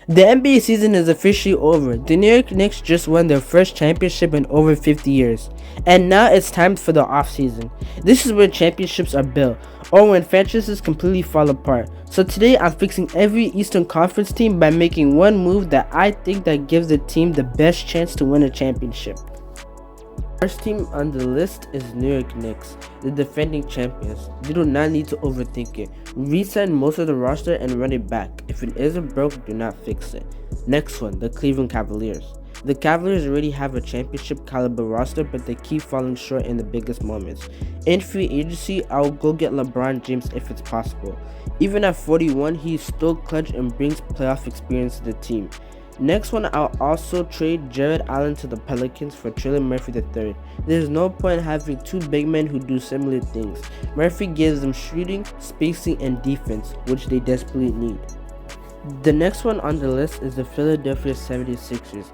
The NBA season is officially over. The New York Knicks just won their first championship in over 50 years. And now it's time for the offseason. This is where championships are built, or when franchises completely fall apart. So today I'm fixing every Eastern Conference team by making one move that I think that gives the team the best chance to win a championship. First team on the list is New York Knicks, the defending champions. You do not need to overthink it. Resign most of the roster and run it back. If it isn't broke, do not fix it. Next one, the Cleveland Cavaliers. The Cavaliers already have a championship caliber roster, but they keep falling short in the biggest moments. In free agency, I'll go get LeBron James if it's possible. Even at 41, he's still clutch and brings playoff experience to the team. Next one, I'll also trade Jared Allen to the Pelicans for Trey Murphy III. There's no point having two big men who do similar things. Murphy gives them shooting, spacing, and defense, which they desperately need. The next one on the list is the Philadelphia 76ers.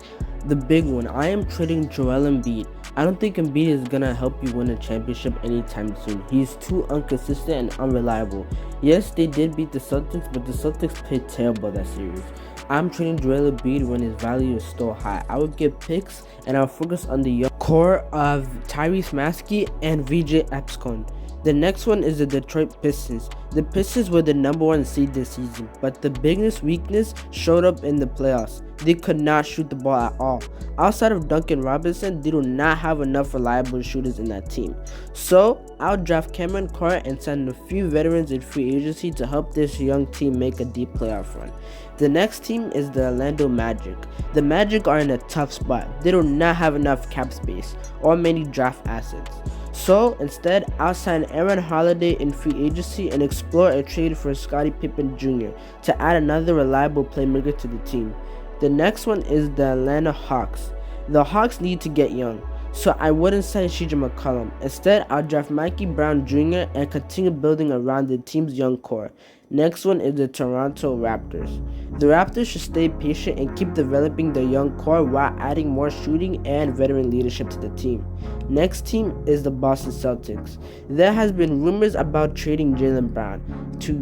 The big one, I am trading Joel Embiid. I don't think Embiid is gonna help you win a championship anytime soon. He's too inconsistent and unreliable. Yes, they did beat the Celtics, but the Celtics played terrible that series. I'm trading Joel Embiid when his value is still high. I would get picks and I'll focus on the young core of Tyrese Maxey and VJ Epstein. The next one is the Detroit Pistons. The Pistons were the number one seed this season, but the biggest weakness showed up in the playoffs. They could not shoot the ball at all. Outside of Duncan Robinson, they do not have enough reliable shooters in that team. So, I'll draft Cameron Carter and sign a few veterans in free agency to help this young team make a deep playoff run. The next team is the Orlando Magic. The Magic are in a tough spot. They do not have enough cap space or many draft assets. So instead, I'll sign Aaron Holiday in free agency and explore a trade for Scottie Pippen Jr. to add another reliable playmaker to the team. The next one is the Atlanta Hawks. The Hawks need to get young, so I wouldn't sign CJ McCollum. Instead, I'll draft Mikey Brown Jr. and continue building around the team's young core. Next one is the Toronto Raptors. The Raptors should stay patient and keep developing their young core while adding more shooting and veteran leadership to the team. Next team is the Boston Celtics. There has been rumors about trading Jaylen Brown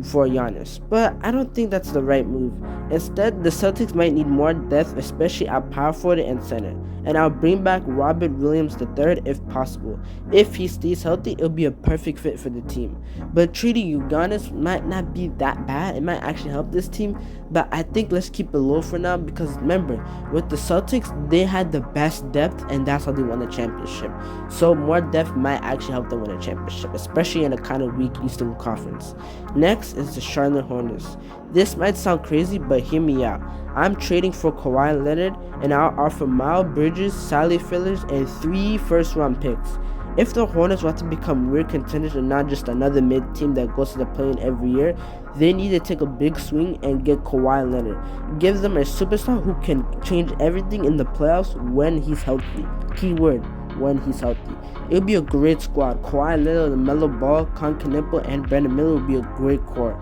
for Giannis, but I don't think that's the right move. Instead, the Celtics might need more depth, especially at power forward and center, and I'll bring back Robert Williams III if possible. If he stays healthy, it'll be a perfect fit for the team. But trading Giannis might not be that bad. It might actually help this team, but I think let's keep it low for now because remember, with the Celtics, they had the best depth and that's how they won the championship. So more depth might actually help them win a championship, especially in a kind of weak Eastern Conference. Next is the Charlotte Hornets. This might sound crazy, but hear me out. I'm trading for Kawhi Leonard and I'll offer Miles Bridges, Sally Fillers, and 3 first-round picks. If the Hornets want to become real contenders and not just another mid team that goes to the play-in every year, they need to take a big swing and get Kawhi Leonard. Give them a superstar who can change everything in the playoffs when he's healthy. Keyword, when he's healthy. It'll be a great squad. Kawhi Leonard, LaMelo Ball, Con Knippel, and Brandon Miller will be a great core.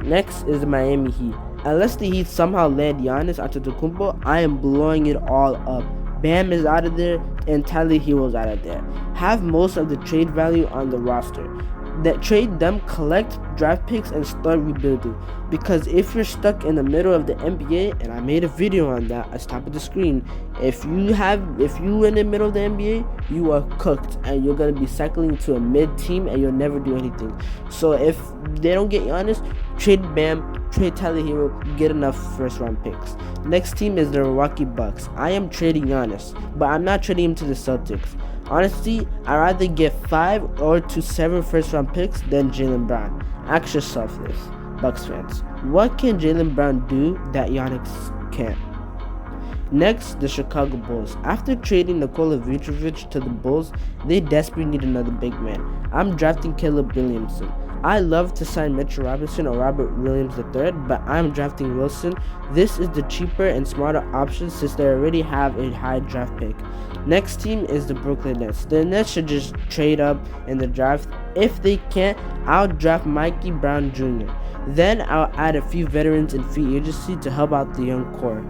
Next is the Miami Heat. Unless the Heat somehow land Giannis Antetokounmpo, I am blowing it all up. Bam is out of there and Tyler Hero's out of there. Have most of the trade value on the roster. That trade them, collect draft picks, and start rebuilding. Because if you're stuck in the middle of the NBA, and I made a video on that at the top of the screen, if you in the middle of the NBA, you are cooked and you're gonna be cycling to a mid team and you'll never do anything. So if they don't get Giannis, trade Bam, trade Tyler Hero, get enough first round picks. Next team is the Milwaukee Bucks. I am trading Giannis, but I'm not trading him to the Celtics. Honestly, I'd rather get 5 or to 7 first round picks than Jaylen Brown. Ask yourself this, Bucks fans. What can Jaylen Brown do that Giannis can't? Next, the Chicago Bulls. After trading Nikola Vucevic to the Bulls, they desperately need another big man. I'm drafting Caleb Williamson. I love to sign Mitchell Robinson or Robert Williams III, but I'm drafting Wilson. This is the cheaper and smarter option since they already have a high draft pick. Next team is the Brooklyn Nets. The Nets should just trade up in the draft. If they can't, I'll draft Mikey Brown Jr. Then I'll add a few veterans in free agency to help out the young core,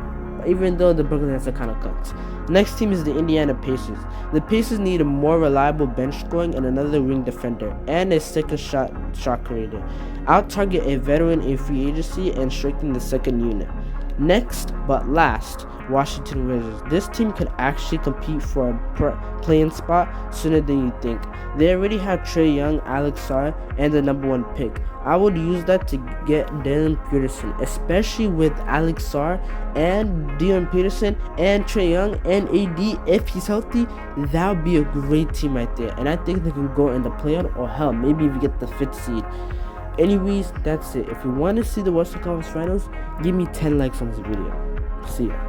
even though the Brooklyn Nets are kind of cooked. Next team is the Indiana Pacers. The Pacers need a more reliable bench scoring and another wing defender, and a second shot creator. I'll target a veteran in free agency and strengthen the second unit. Next but last, Washington Wizards. This team could actually compete for a play-in spot sooner than you think. They already have Trae Young, Alex Sarr, and the #1 pick. I would use that to get Dylan Peterson, especially with Alex Sarr and Dylan Peterson and Trae Young and AD. If he's healthy, that would be a great team right there. And I think they can go in the play-in, or hell, maybe even get the 5th seed. Anyways, that's it. If you want to see the Western Conference Finals, give me 10 likes on this video. See ya.